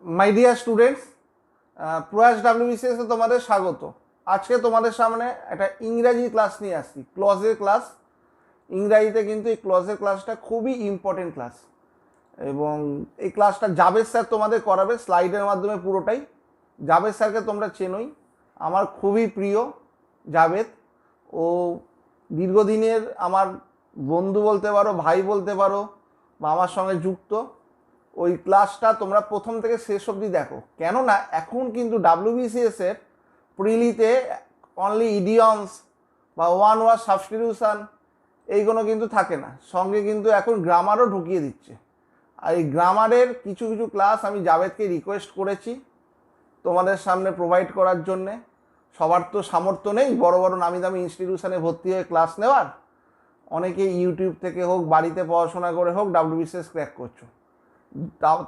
My dear students, প্রয়াস WBCS এ তোমাদের স্বাগত। আজকে তোমাদের সামনে একটা ইংরাজি ক্লাস নিয়ে আসছি, ক্লজের ক্লাস। ইংরাজিতে কিন্তু এই ক্লজের ক্লাসটা খুবই ইম্পর্টেন্ট ক্লাস, এবং এই ক্লাসটা জাভেদ স্যার তোমাদের করাবে স্লাইডের মাধ্যমে পুরোটাই। জাভেদ স্যারকে তোমরা চেনোই, আমার খুবই প্রিয় জাভেদ। ও দীর্ঘদিনের আমার বন্ধু বলতে পারো, ভাই বলতে পারো, বা আমার সঙ্গে যুক্ত। ওই ক্লাসটা তোমরা প্রথম থেকে শেষ অবধি দেখো, কেননা এখন কিন্তু ডাব্লিউবিসিএস এর প্রিলিতে অনলি ইডিয়মস বা ওয়ান ওয়ার্ড সাবস্টিটিউশন এইগুলো কিন্তু থাকে না, সঙ্গে কিন্তু এখন গ্রামারও ঢুকিয়ে দিচ্ছে। আর এই গ্রামারের কিছু কিছু ক্লাস আমি জাভেদকে রিকোয়েস্ট করেছি তোমাদের সামনে প্রোভাইড করার জন্যে। সবার তো সামর্থ্য নেই বড় বড় নামি দামি ইনস্টিটিউশনে ভর্তি হয়ে ক্লাস নেওয়ার। অনেকে ইউটিউব থেকে হোক, বাড়িতে পড়াশোনা করে হোক, ডাব্লিউবিসিএস ক্র্যাক করছো।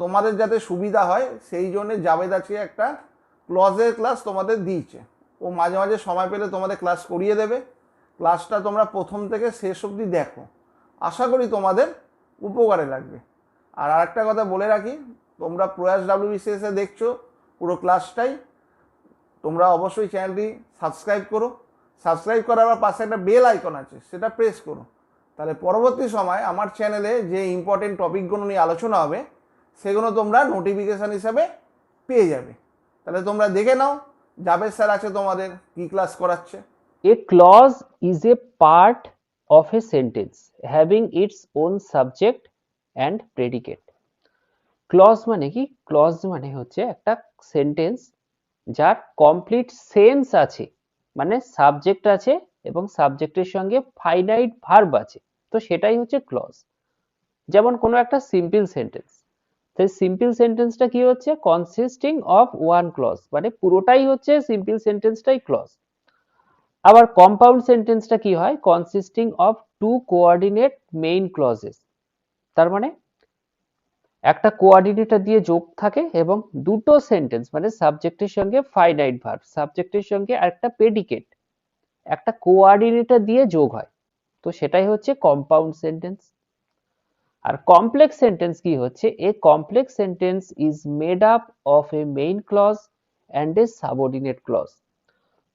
তোমাদের যাতে সুবিধা হয় সেই জন্যে জাভেদ আজকে একটা ক্লজের ক্লাস তোমাদের দিয়েছে। ও মাঝে মাঝে সময় পেলে তোমাদের ক্লাস করিয়ে দেবে। ক্লাসটা তোমরা প্রথম থেকে শেষ অবধি দেখো, আশা করি তোমাদের উপকারে লাগবে। আর আরেকটা কথা বলে রাখি, তোমরা প্রয়াস ডাব্লিউবিসিএস এ দেখছো পুরো ক্লাসটাই, তোমরা অবশ্যই চ্যানেলটি সাবস্ক্রাইব করো। সাবস্ক্রাইব করার পাশে একটা বেল আইকন আছে, সেটা প্রেস করো। তাহলে পরবর্তী সময় আমার চ্যানেলে যে ইম্পর্টেন্ট টপিকগুলো নিয়ে আলোচনা হবে সেগুলো তোমরা নোটিফিকেশান হিসাবে পেয়ে যাবে। তাহলে তোমরা দেখে নাও জাভেদ স্যার আছে তোমাদের কি ক্লাস করাচ্ছে। A clause is a part of a sentence having its own subject and predicate. Clause মানে কি? Clause মানে হচ্ছে একটা সেন্টেন্স যার কমপ্লিট সেন্স আছে, মানে সাবজেক্ট আছে এবং সাবজেক্টের সঙ্গে ফাইনাইট ভার্ব আছে, তো সেটাই হচ্ছে ক্লজ। যেমন কোনো একটা সিম্পল সেন্টেন্স, সেই সিম্পল সেন্টেন্সটা কি হচ্ছে? কনসিস্টিং অফ ওয়ান ক্লজ, মানে পুরোটাই হচ্ছে সিম্পল সেন্টেন্সটাই ক্লজ। আবার কম্পাউন্ড সেন্টেন্সটা কি হয়? Consisting of two coordinate main clauses, তার মানে একটা কোঅর্ডিনেটর দিয়ে যোগ থাকে এবং দুটো সেন্টেন্স মানে সাবজেক্টের সঙ্গে ফাইনাইট ভার্ব, সাবজেক্টের সঙ্গে একটা প্রেডিকেট, একটা কোঅর্ডিনেটর দিয়ে যোগ হয়, তো সেটাই হচ্ছে কম্পাউন্ড সেন্টেন্স। আর কমপ্লেক্স সেন্টেন্স কি হচ্ছে? A complex sentence is made up of a main clause and a subordinate clause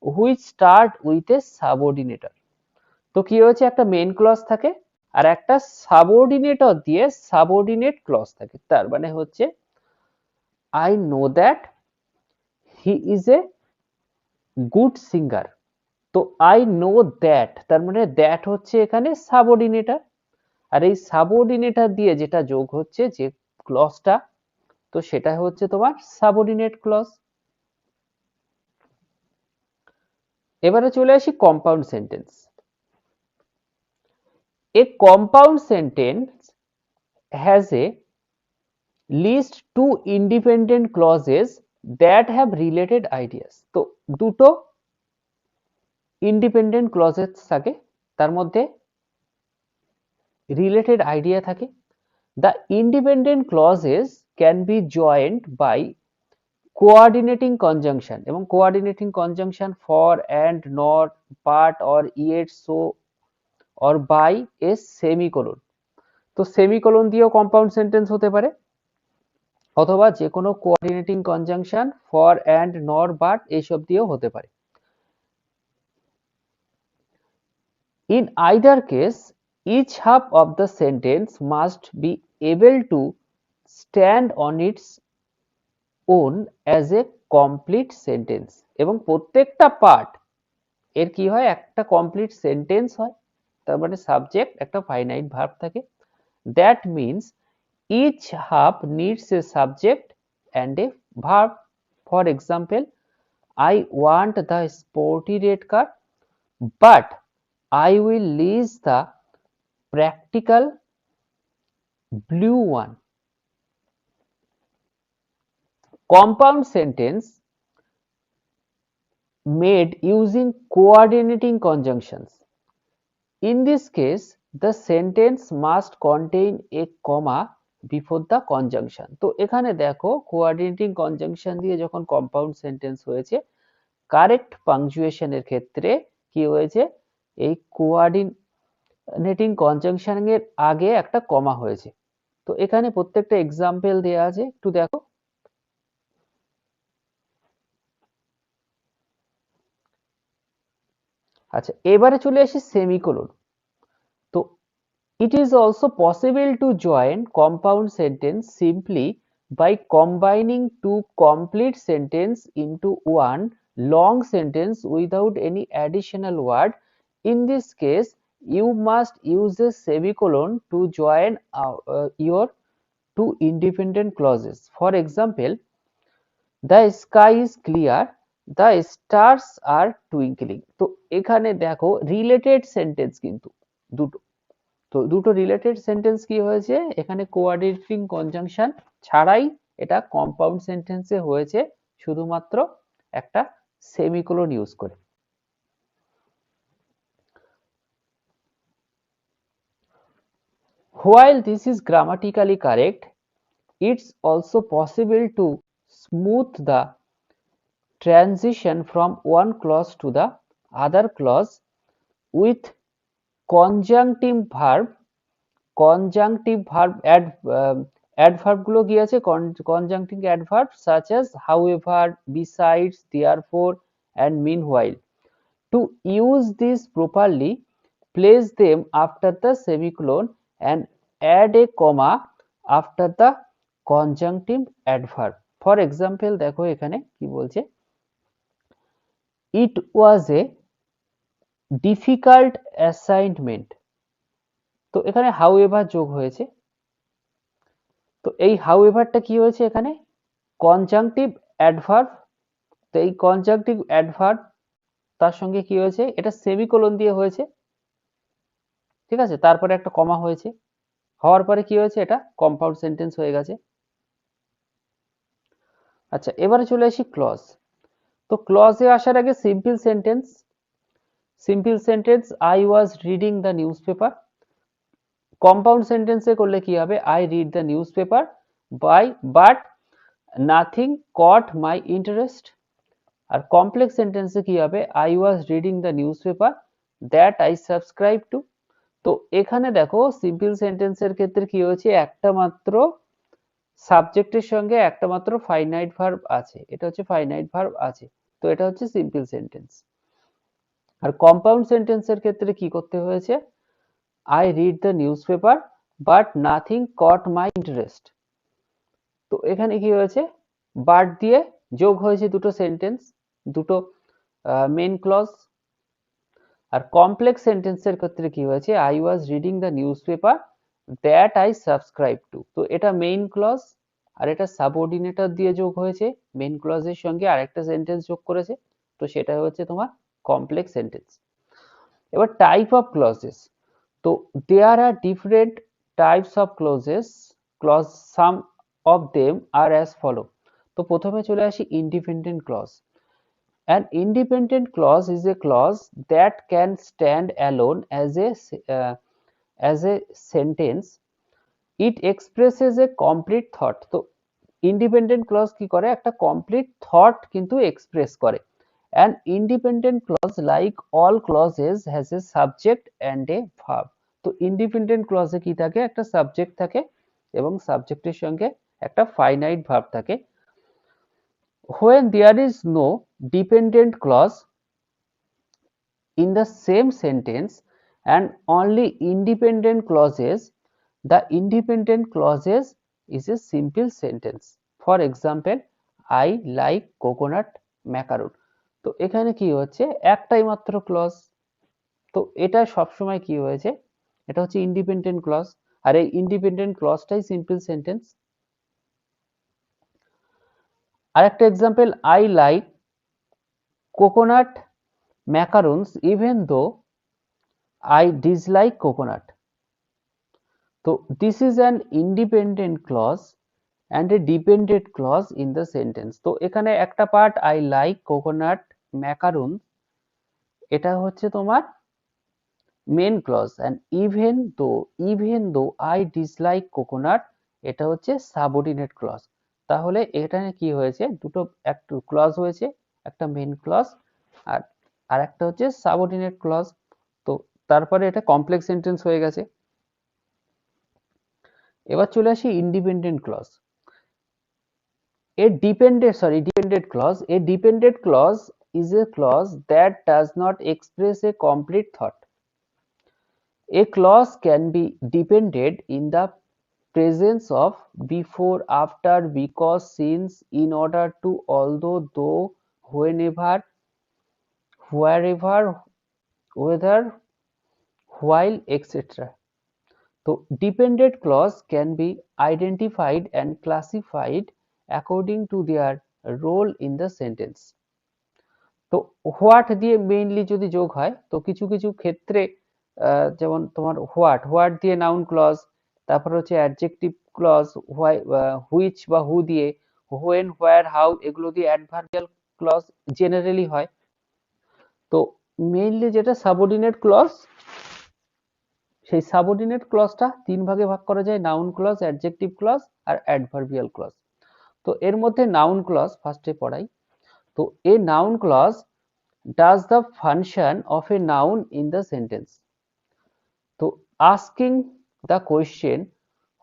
which start with a subordinator. তো কি হচ্ছে? একটা মেইন ক্লজ থাকে আর একটা সাবঅর্ডিনেটর দিয়ে সাবঅর্ডিনেট ক্লজ থাকে। তার মানে হচ্ছে I know that he is a good singer. তো আই নো দ্যাট, তার মানে দ্যাট হচ্ছে এখানে সাবঅর্ডিনেটর, আর এই সাবঅর্ডিনেটর দিয়ে যেটা যোগ হচ্ছে যে ক্লজটা, তো সেটা হচ্ছে তোমার সাবঅর্ডিনেট ক্লজ। এবারে চলে আসি compound sentence. A compound sentence has a least two independent clauses that have related ideas. তো দুটো ইন্ডিপেন্ডেন্ট ক্লজেস থাকে, তার মধ্যে রিলেটেড আইডিয়া থাকে। The independent clauses can be joined by coordinating conjunction, এবং coordinating conjunction for, and, not, but, or, yet, so, or by a semicolon। তো semicolon দিয়েও compound sentence হতে পারে, অথবা যে কোনো কোঅর্ডিনেটিং কনজাংশন ফর, অ্যান্ড, নর, বাট এইসব দিয়েও হতে পারে। In either case, each half of the sentence must be able to stand on its own as a complete sentence, এবং প্রত্যেকটা পার্ট এর কি হয়? একটা কমপ্লিট সেন্টেন্স হয়। তার মানে সাবজেক্ট, একটা ফাইনাইট ভার্ব থাকে। That means each half needs a subject and a verb. For example, I want the sporty red car, but I will lease the practical blue one. Compound sentence made using coordinating conjunctions. In this case, the sentence must contain a comma before the conjunction. তো এখানে দেখো coordinating conjunction দিয়ে যখন compound sentence হয়েছে, correct পাংচুয়েশনের ক্ষেত্রে কি হয়েছে? এই কোঅর্ডিনেটিং কনজাংশনের আগে একটা কমা হয়েছে। তো এখানে প্রত্যেকটা এক্সাম্পল দেওয়া আছে, একটু দেখো। আচ্ছা, এবারে চলে আসি সেমিকোলন। তো it is also possible to join compound sentence simply by combining two complete sentence into one long sentence without any additional word. In this case, you must use a semicolon to join your two independent clauses. For example, the sky is clear, the stars are twinkling. তো এখানে দেখো related sentence কিন্তু দুটো। তো দুটো related sentence কি হয়েছে এখানে, কোঅর্ডিনেটিং কনজাংশন ছাড়াই এটা কম্পাউন্ড সেন্টেন্সে হয়েছে শুধুমাত্র একটা সেমিকোলন ইউজ করে। While this is grammatically correct, it's also possible to smooth the transition from one clause to the other clause with conjunctive verb adverb গুলো কি আছে, conjunctive adverb such as however, besides, therefore and meanwhile. To use these properly, place them after the semicolon and add a comma after the conjunctive adverb. For example, দেখো এখানে কি বলছে, it was a difficult assignment. তো এখানে however যোগ হয়েছে। তো এই হাউএভারটা কি হয়েছে এখানে, কনজাংটিভ অ্যাডভার্ব। তো এই কনজাংটিভ অ্যাডভার্ব তার সঙ্গে কি হয়েছে, এটা সেমিকোলন দিয়ে হয়েছে, ঠিক আছে, তারপরে একটা কমা হয়েছে, হওয়ার পরে কি হয়েছে, এটা কম্পাউন্ড সেন্টেন্স হয়ে গেছে। আচ্ছা, এবারে চলে আসি ক্লজ। তো ক্লজে আসার আগে simple sentence. Simple sentence, I was reading the newspaper. Compound সেন্টেন্সে করলে কি হবে, I read the newspaper but nothing caught my interest. আর কমপ্লেক্স সেন্টেন্সে কি হবে, I was reading the newspaper that I subscribe to. তো এখানে দেখো সিম্পল সেন্টেন্সের ক্ষেত্রে কি হয়েছে, একটা মাত্র সাবজেক্টের সঙ্গে একটা মাত্র ফাইনাইট ভার্ব আছে, এটা হচ্ছে ফাইনাইট ভার্ব আছে। তো এটা হচ্ছে সিম্পল সেন্টেন্স। আর কম্পাউন্ড সেন্টেন্সের ক্ষেত্রে কি করতে হয়েছে, I read the newspaper but nothing caught my interest. তো এখানে কি হয়েছে, বাট দিয়ে যোগ হয়েছে দুটো সেন্টেন্স, দুটো মেন ক্লজ। আর কমপ্লেক্স সেন্টেন্সের ক্ষেত্রে কি হয়েছে, I was reading the newspaper that I subscribe to. তো এটা মেইন ক্লজ আর এটা সাবঅর্ডিনেটর দিয়ে যোগ হয়েছে, মেইন ক্লজের সঙ্গে আরেকটা সেন্টেন্স যোগ করেছে, তো সেটা হচ্ছে তোমার কমপ্লেক্স সেন্টেন্স। এবার টাইপ অফ ক্লজেস। তো there are different types of clause some of them are as follow. তো প্রথমে চলে আসি independent clause. An independent clause is a clause that can stand alone as a sentence. It expresses a complete thought. তো independent clause কি করে, একটা complete thought কিন্তু express করে। An independent clause like all clauses has a subject and a verb. তো independent ক্লজে কি থাকে, একটা সাবজেক্ট থাকে এবং সাবজেক্টের সঙ্গে একটা ফাইনাইট ভার্ব থাকে। When there is no dependent clause in the same sentence and only independent clauses, the independent clauses is a simple sentence. For example, I like coconut macaron. তো এখানে কি হচ্ছে, একটাই মাত্র ক্লজ। তো এটা সবসময় কি হয়েছে, এটা হচ্ছে ইন্ডিপেন্ডেন্ট ক্লজ, আর এই ইন্ডিপেন্ডেন্ট ক্লজটাই সিম্পল সেন্টেন্স। আরেকটা example, I like coconut macarons even though I dislike coconut. So this is an independent clause and a dependent clause in the sentence. তো এখানে একটা part I like coconut macaroons, এটা হচ্ছে তোমার main clause, and even though I dislike coconut, এটা হচ্ছে subordinate clause. তাহলে এখানে কি হয়েছে, দুটো একটা ক্লজ হয়েছে, একটা মেন ক্লজ আর আরেকটা হচ্ছে সাবঅর্ডিনেট ক্লজ। তো তারপরে এটা কমপ্লেক্স সেন্টেন্স হয়ে গেছে। এবার চলে আসি independent clause. A dependent clause is a clause that does not express a complete thought. A clause can be depended in the presence of, before, after, because, since, in order to, although, though, whenever, wherever, whether, while, etc. So dependent clause can be identified and classified according to their role in the sentence. তো what দিয়ে mainly যদি যোগ হয় তো কিছু কিছু ক্ষেত্রে যেমন তোমার হোয়াট দিয়ে নাউন ক্লজ, তারপর হচ্ছে অ্যাডজেক্টিভ ক্লজ, হুইচ বা হু দিয়ে, হোয়েন, হোয়ার, হাউ এগুলো দিয়ে অ্যাডভার্বিয়াল ক্লজ জেনারেলি হয়। তো মেইনলি যেটা সাবঅর্ডিনেট ক্লজ, সেই সাবঅর্ডিনেট ক্লজটা তিন ভাগে ভাগ করা যায়, নাউন ক্লজ, অ্যাডজেক্টিভ ক্লজ আর অ্যাডভার্বিয়াল ক্লজ। তো এর মধ্যে নাউন ক্লজ ফার্স্টে পড়াই। তো a noun clause does the function of a noun in the sentence. So asking the question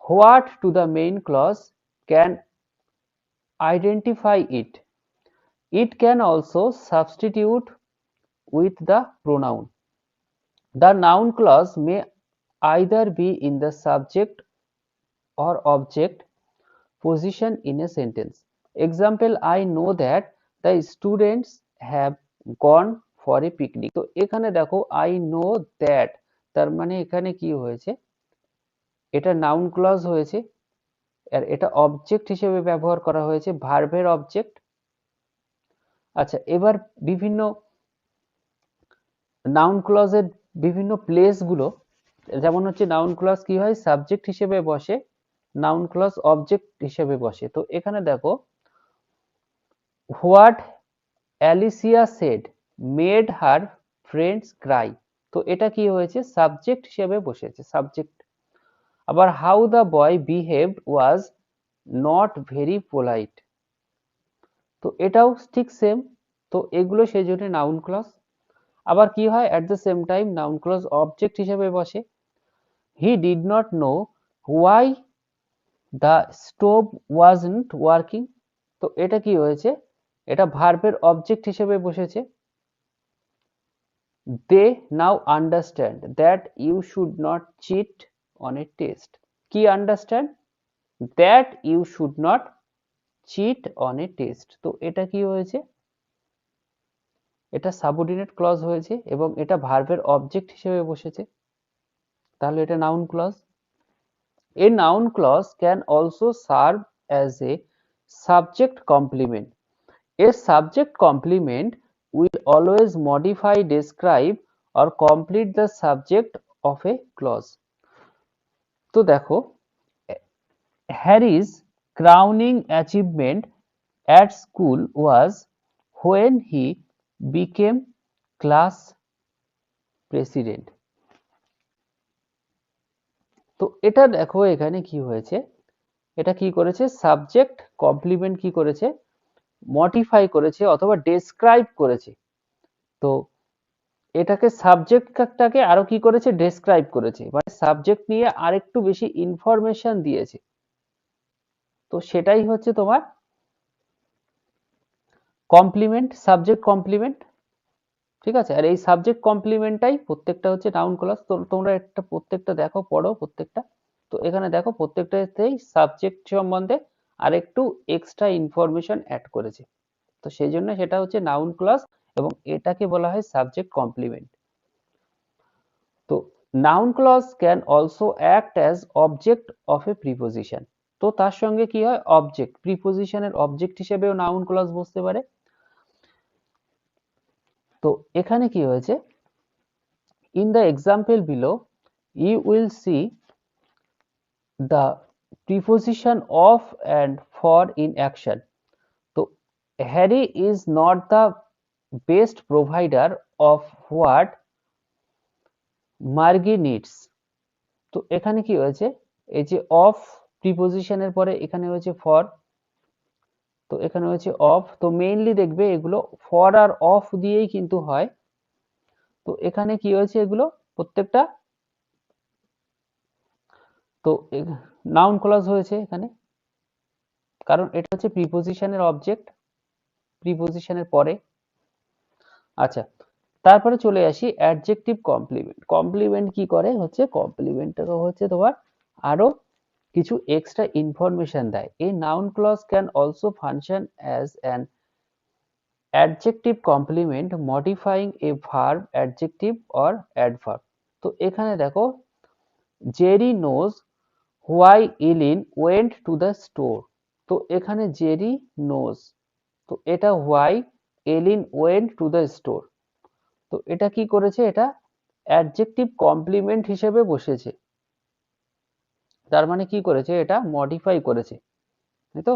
what to the main clause can identify it. It can also substitute with the pronoun. The noun clause may either be in the subject or object position in a sentence. Example, I know that the students have gone for a picnic. তো এখানে দেখো I know that, তার মানে এখানে কি হয়েছে, এটা noun clause হয়েছে আর এটা অবজেক্ট হিসেবে ব্যবহার করা হয়েছে, ভার্বের অবজেক্ট। আচ্ছা, এবার বিভিন্ন নাউন ক্লজের বিভিন্ন প্লেস গুলো, যেমন হচ্ছে নাউন ক্লজ কি হয়, সাবজেক্ট হিসেবে বসে, নাউন ক্লজ অবজেক্ট হিসেবে বসে। তো এখানে দেখো what Alicia said made her friends cry, তো এটা কি হয়েছে, সাবজেক্ট হিসেবে বসেছে, সাবজেক্ট। আবার how the boy behaved was not very polite, তো এটাও ঠিক সেম। তো এগুলো সেই জন্য নাউন ক্লজ। আবার কি হয়, at the same time noun clause object হিসেবে বসে। He did not know why the stove wasn't working, তো এটা কি হয়েছে, এটা ভার্বের অবজেক্ট হিসেবে বসেছে। They now understand that you should not cheat on a test. কি understand? That you should not cheat on a test. তো এটা কি হয়েছে, এটা সাবঅর্ডিনেট ক্লজ হয়েছে এবং এটা ভার্বের অবজেক্ট হিসেবে বসেছে, তাহলে এটা noun clause. A noun clause can also serve as a subject complement. A subject complement will always modify, describe or complete the subject of a clause. তো দেখো, Harry's crowning achievement at school was when he became class president. তো এটা দেখো এখানে কি হয়েছে, এটা কি করেছে, সাবজেক্ট কমপ্লিমেন্ট কি করেছে, মডিফাই করেছে অথবা ডেসক্রাইব করেছে। তো এটাকে সাবজেক্টটাকে আরো কি করেছে, ডেসক্রাইব করেছে, মানে সাবজেক্ট নিয়ে আরেকটু বেশি ইনফরমেশন দিয়েছে। তো সেটাই হচ্ছে তোমার কমপ্লিমেন্ট, সাবজেক্ট কমপ্লিমেন্ট। ঠিক আছে, আর এই সাবজেক্ট কমপ্লিমেন্টটাই প্রত্যেকটা হচ্ছে নাউন ক্লজ। তো তোমরা একটা প্রত্যেকটা দেখো, পড়ো প্রত্যেকটা। তো এখানে দেখো প্রত্যেকটাতেই সাবজেক্ট সম্বন্ধে আরেকটু এক্সট্রা ইনফরমেশন অ্যাড করেছে। তো সেই জন্য সেটা হচ্ছে নাউন ক্লজ এবং এটাকে বলা হয় সাবজেক্ট কমপ্লিমেন্ট। তো noun clause can also act as object of a preposition. তো তার সঙ্গে কি হয়, অবজেক্ট, প্রিপোজিশনের অবজেক্ট হিসেবেও নাউন ক্লজ বসতে পারে। তো এখানে কি হয়েছে, in the example below you will see the preposition of and for in action. তো Harry is not the best provider of what Margie needs. তো এখানে কি হয়েছে, এই যে অফ প্রিপোজিশনের পরে এখানে হয়েছে ফর, তো এখানে হয়েছে অফ। তো মেইনলি দেখবে এগুলো ফর আর অফ দিয়েই কিন্তু হয়। তো এখানে কি হয়েছে, এগুলো প্রত্যেকটা তো নাউন ক্লজ হয়েছে এখানে, কারণ এটা হচ্ছে প্রিপোজিশনের অবজেক্ট, প্রিপোজিশনের পরে। আচ্ছা, তারপরে চলে আসি অ্যাডজেক্টিভ কমপ্লিমেন্ট। কমপ্লিমেন্ট কি করে হচ্ছে, কমপ্লিমেন্ট হচ্ছে তোমার আরো কিছু এক্সট্রা ইনফরমেশন দেয়। A noun clause can also function as an adjective complement modifying a verb, adjective or adverb. তো এখানে দেখো, Jerry knows why Eileen went to the store. তো এখানে জেরি নোজ, তো এটা why Eileen went to the store. তো এটা কি করেছে, এটা অ্যাডজেক্টিভ কমপ্লিমেন্ট হিসেবে বসেছে, তার মানে কি করেছে, এটা মডিফাই করেছে, তাই তো।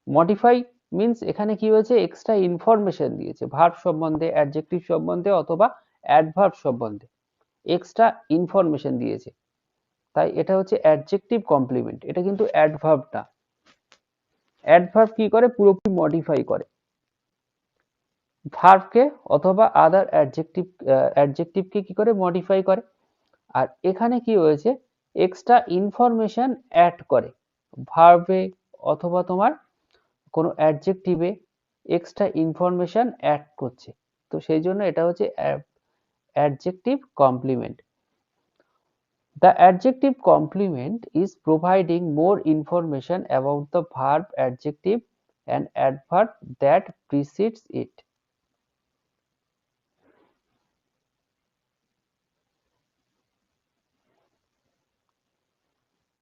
মডিফাই মিন্স এখানে কি হয়েছে, এক্সট্রা ইনফরমেশন দিয়েছে ভার্ব সম্বন্ধে, অ্যাডজেক্টিভ সম্বন্ধে অথবা অ্যাডভার্ব সম্বন্ধে এক্সট্রা ইনফরমেশন দিয়েছে, তাই এটা হচ্ছে অ্যাডজেক্টিভ কমপ্লিমেন্ট। এটা কিন্তু অ্যাডভার্ব না। অ্যাডভার্ব কি করে, পুরোপুরি মডিফাই করে ভার্বকে অথবা আদার অ্যাডজেক্টিভকে কি করে, মডিফাই করে। আর এখানে কি হয়েছে, এক্সট্রা ইনফরমেশন অ্যাড করে ভার্বে অথবা তোমার কোনো অ্যাডজেক্টিভে এক্সট্রা ইনফরমেশন অ্যাড করছে, তো সেই জন্য এটা হচ্ছে adjective complement. The adjective complement is providing more information about the verb, adjective and adverb that precedes it.